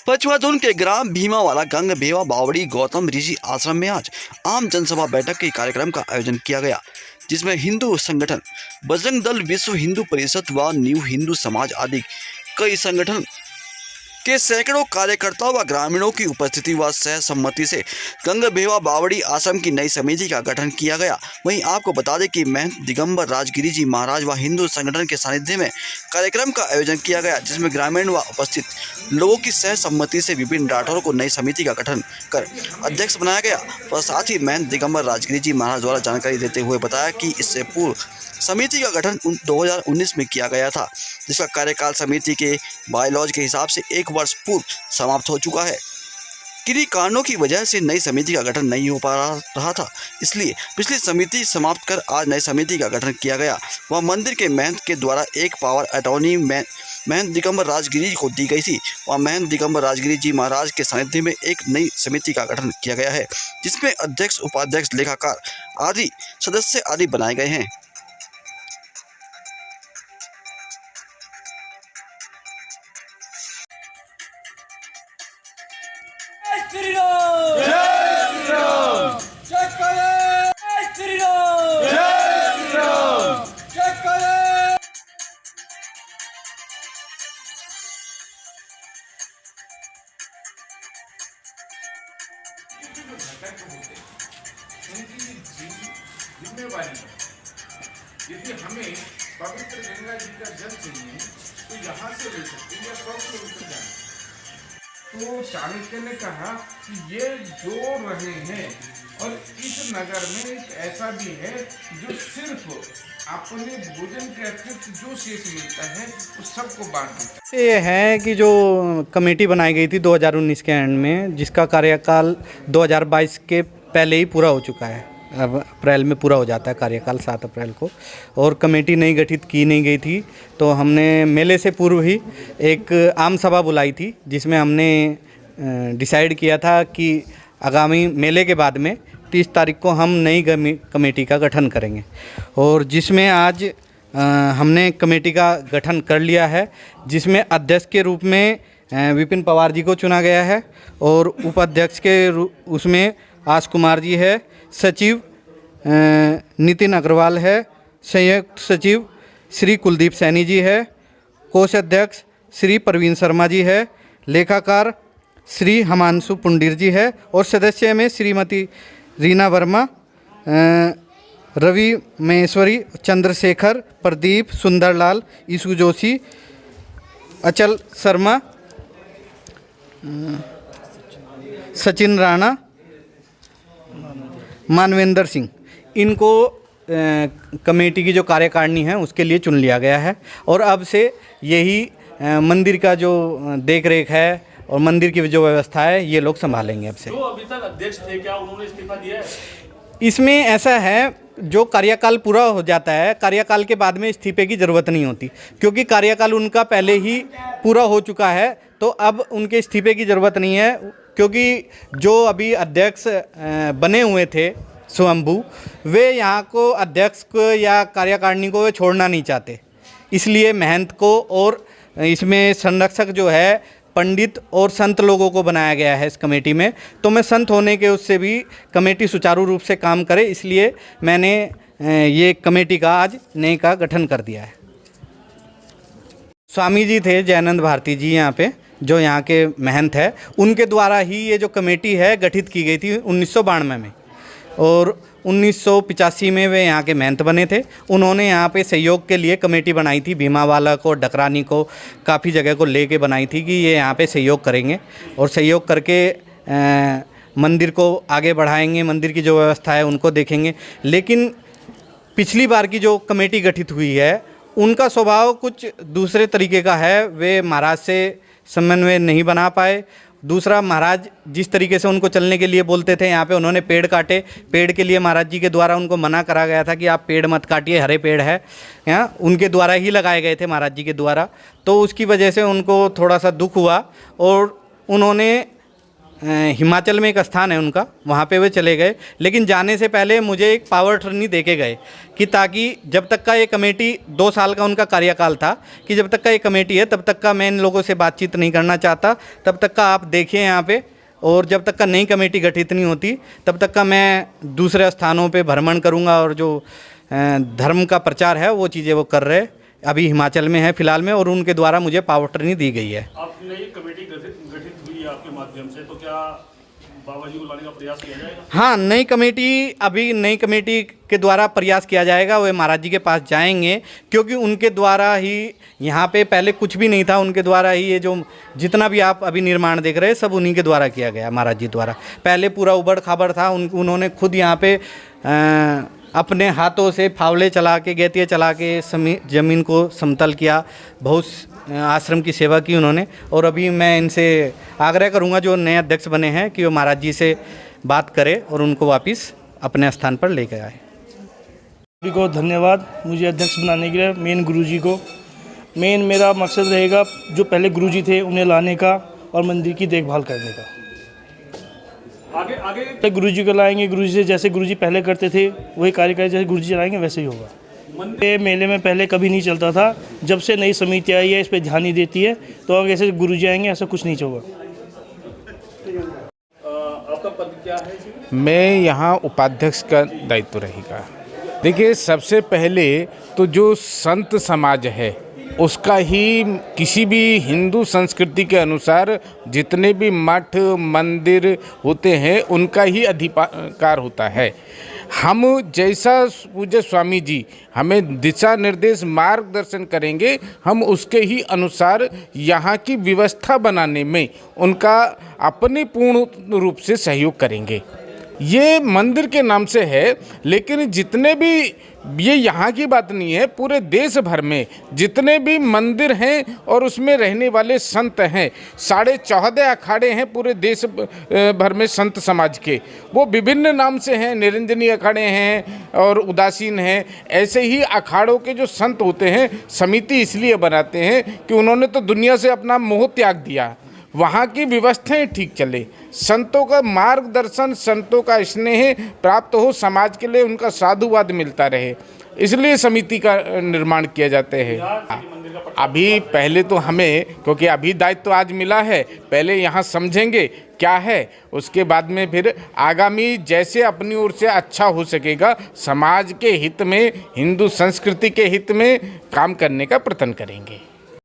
पचवाधुन के ग्राम भीमावाला गंग बेवा बावड़ी गौतम ऋषि आश्रम में आज आम जनसभा बैठक के कार्यक्रम का आयोजन किया गया, जिसमें हिंदू संगठन बजरंग दल, विश्व हिंदू परिषद व न्यू हिंदू समाज आदि कई संगठन के सैकड़ों कार्यकर्ताओं व ग्रामीणों की उपस्थिति व सहसम्मति से गंग बेवा बावड़ी आश्रम की नई समिति का गठन किया गया। वहीं आपको बता दें कि महंत दिगंबर राजगिरी जी महाराज व हिंदू संगठन के सानिध्य में कार्यक्रम का आयोजन किया गया, जिसमें ग्रामीण व उपस्थित लोगों की सहसम्मति से विभिन्न राठौरों को नई समिति का गठन कर अध्यक्ष बनाया गया। और साथ ही महंत दिगंबर राजगिरी जी महाराज द्वारा जानकारी देते हुए बताया कि इससे पूर्व समिति का गठन 2019 में किया गया था, जिसका कार्यकाल समिति के बायलॉज के हिसाब से 1 वर्ष पूर्व समाप्त हो चुका है। किन्हीं कारणों की वजह से नई समिति का गठन नहीं हो पा रहा था, इसलिए पिछली समिति समाप्त कर आज नई समिति का गठन किया गया। वह मंदिर के महंत के द्वारा एक पावर अटॉर्नी महंत दिगंबर राजगिरी को दी गई थी। वह महंत दिगंबर राजगिरी जी महाराज के सानिध्य में एक नई समिति का गठन किया गया है, जिसमें अध्यक्ष, उपाध्यक्ष, लेखाकार आदि सदस्य आदि बनाए गए हैं। श्री राम जय श्री राम जय करे श्री राम जय श्री राम जय करे। जिम्मेवारी यदि हमें पवित्र गंगा जी का जल चाहिए तो यहाँ से ले सकते हैं या 100 किलोमीटर जाना। तो चाणक्य ने कहा कि ये जो रहे हैं और इस नगर में एक ऐसा भी है जो सिर्फ अपने भोजन के अतिरिक्त जो शेष मिलता है उस सबको बांट देता है। ये है कि जो कमेटी बनाई गई थी 2019 के एंड में, जिसका कार्यकाल 2022 के पहले ही पूरा हो चुका है। अब अप्रैल में पूरा हो जाता है कार्यकाल 7 अप्रैल को, और कमेटी नई गठित की नहीं गई थी। तो हमने मेले से पूर्व ही एक आम सभा बुलाई थी, जिसमें हमने डिसाइड किया था कि आगामी मेले के बाद में 30 तारीख को हम नई कमेटी का गठन करेंगे, और जिसमें आज हमने कमेटी का गठन कर लिया है, जिसमें अध्यक्ष के रूप में विपिन पवार जी को चुना गया है, और उपाध्यक्ष के उसमें आश कुमार जी है, सचिव नितिन अग्रवाल है, संयुक्त सचिव श्री कुलदीप सैनी जी है, कोषाध्यक्ष श्री प्रवीण शर्मा जी है, लेखाकार श्री हिमांशु पुंडीर जी है, और सदस्य में श्रीमती रीना वर्मा, रवि महेश्वरी, चंद्रशेखर, प्रदीप, सुंदरलाल, ईशु जोशी, अचल शर्मा, सचिन राणा, मानवेंद्र सिंह, इनको कमेटी की जो कार्यकारिणी है उसके लिए चुन लिया गया है। और अब से यही मंदिर का जो देख रेख है और मंदिर की जो व्यवस्था है ये लोग संभालेंगे अब से। जो अभी तक अध्यक्ष थे, क्या उन्होंने इस्तीफा दिया है? इसमें ऐसा है, जो कार्यकाल पूरा हो जाता है, कार्यकाल के बाद में इस्तीफे की ज़रूरत नहीं होती, क्योंकि कार्यकाल उनका पहले ही पूरा हो चुका है। तो अब उनके इस्तीफे की ज़रूरत नहीं है, क्योंकि जो अभी अध्यक्ष बने हुए थे स्वयंभू, वे यहाँ को अध्यक्ष को या कार्यकारिणी को वे छोड़ना नहीं चाहते। इसलिए महंत को और इसमें संरक्षक जो है पंडित और संत लोगों को बनाया गया है इस कमेटी में। तो मैं संत होने के उससे भी कमेटी सुचारू रूप से काम करे, इसलिए मैंने ये कमेटी का आज नए का गठन कर दिया है। स्वामी जी थे जयानंद भारती जी यहाँ पे, जो यहाँ के महंत है, उनके द्वारा ही ये जो कमेटी है गठित की गई थी 1992 में, और 1985 में वे यहाँ के महंत बने थे। उन्होंने यहाँ पे सहयोग के लिए कमेटी बनाई थी, भीमावाला को, डकरानी को, काफ़ी जगह को लेके बनाई थी कि ये यहाँ पे सहयोग करेंगे और सहयोग करके मंदिर को आगे बढ़ाएंगे, मंदिर की जो व्यवस्था है उनको देखेंगे। लेकिन पिछली बार की जो कमेटी गठित हुई है उनका स्वभाव कुछ दूसरे तरीके का है, वे महाराज से समन्वय नहीं बना पाए। दूसरा, महाराज जिस तरीके से उनको चलने के लिए बोलते थे, यहाँ पे उन्होंने पेड़ काटे। पेड़ के लिए महाराज जी के द्वारा उनको मना करा गया था कि आप पेड़ मत काटिए, हरे पेड़ है, यहाँ उनके द्वारा ही लगाए गए थे महाराज जी के द्वारा। तो उसकी वजह से उनको थोड़ा सा दुख हुआ और उन्होंने हिमाचल में एक स्थान है उनका, वहाँ पे वे चले गए, लेकिन जाने से पहले मुझे एक पावर अटॉर्नी दे के गए कि ताकि जब तक का ये कमेटी 2 साल का उनका कार्यकाल था कि जब तक का ये कमेटी है तब तक का मैं इन लोगों से बातचीत नहीं करना चाहता, तब तक का आप देखिए यहाँ पे, और जब तक का नई कमेटी गठित नहीं होती तब तक का मैं दूसरे स्थानों पे भ्रमण करूँगा और जो धर्म का प्रचार है वो चीज़ें वो कर रहे अभी हिमाचल में है फ़िलहाल में, और उनके द्वारा मुझे पावर अटॉर्नी दी गई है। आपने ये कमेटी गठित हुई है आपके माध्यम से, तो क्या बाबा जी को लाने का प्रयास किया जाएगा? हाँ, नई कमेटी के द्वारा प्रयास किया जाएगा। वे महाराज जी के पास जाएंगे क्योंकि उनके द्वारा ही यहाँ पे पहले कुछ भी नहीं था, उनके द्वारा ही ये जो जितना भी आप अभी निर्माण देख रहे हैं सब उन्हीं के द्वारा किया गया, महाराज जी द्वारा। पहले पूरा उबड़ खाबड़ था, उन्होंने खुद यहाँ पे अपने हाथों से फावड़े चला के, गैतिया चला के ज़मीन को समतल किया, बहुत आश्रम की सेवा की उन्होंने। और अभी मैं इनसे आग्रह करूंगा जो नए अध्यक्ष बने हैं कि वो महाराज जी से बात करें और उनको वापस अपने स्थान पर लेकर आए। सभी को धन्यवाद मुझे अध्यक्ष बनाने के लिए। मेन गुरुजी को, मेन मेरा मकसद रहेगा जो पहले गुरुजी थे उन्हें लाने का और मंदिर की देखभाल करने का। आगे गुरुजी को लाएंगे, गुरुजी से जैसे गुरुजी पहले करते थे वही कार्य करें, जैसे गुरुजी चलाएंगे वैसे ही होगा। ये मेले में पहले कभी नहीं चलता था, जब से नई समिति आई है इस पर ध्यान नहीं देती है, तो अगर ऐसे गुरुजी आएंगे ऐसा कुछ नहीं होगा। आपका पद क्या है? मैं यहाँ उपाध्यक्ष का दायित्व रहेगा। देखिए, सबसे पहले तो जो संत समाज है उसका ही, किसी भी हिंदू संस्कृति के अनुसार जितने भी मठ मंदिर होते हैं उनका ही अधिकार होता है। हम जैसा पूज्य स्वामी जी हमें दिशा निर्देश मार्गदर्शन करेंगे, हम उसके ही अनुसार यहाँ की व्यवस्था बनाने में उनका अपने पूर्ण रूप से सहयोग करेंगे। ये मंदिर के नाम से है, लेकिन जितने भी, ये यहाँ की बात नहीं है, पूरे देश भर में जितने भी मंदिर हैं और उसमें रहने वाले संत हैं, 14.5 अखाड़े हैं पूरे देश भर में संत समाज के, वो विभिन्न नाम से हैं। निरंजनी अखाड़े हैं और उदासीन हैं। ऐसे ही अखाड़ों के जो संत होते हैं समिति इसलिए बनाते हैं कि उन्होंने तो दुनिया से अपना मोह त्याग दिया, वहाँ की व्यवस्थाएं ठीक चले, संतों का मार्गदर्शन, संतों का स्नेह प्राप्त हो, समाज के लिए उनका साधुवाद मिलता रहे, इसलिए समिति का निर्माण किया जाते हैं। अभी पहले तो हमें, क्योंकि अभी दायित्व तो आज मिला है, पहले यहाँ समझेंगे क्या है, उसके बाद में फिर आगामी जैसे अपनी ओर से अच्छा हो सकेगा समाज के हित में, हिंदू संस्कृति के हित में काम करने का प्रयत्न करेंगे।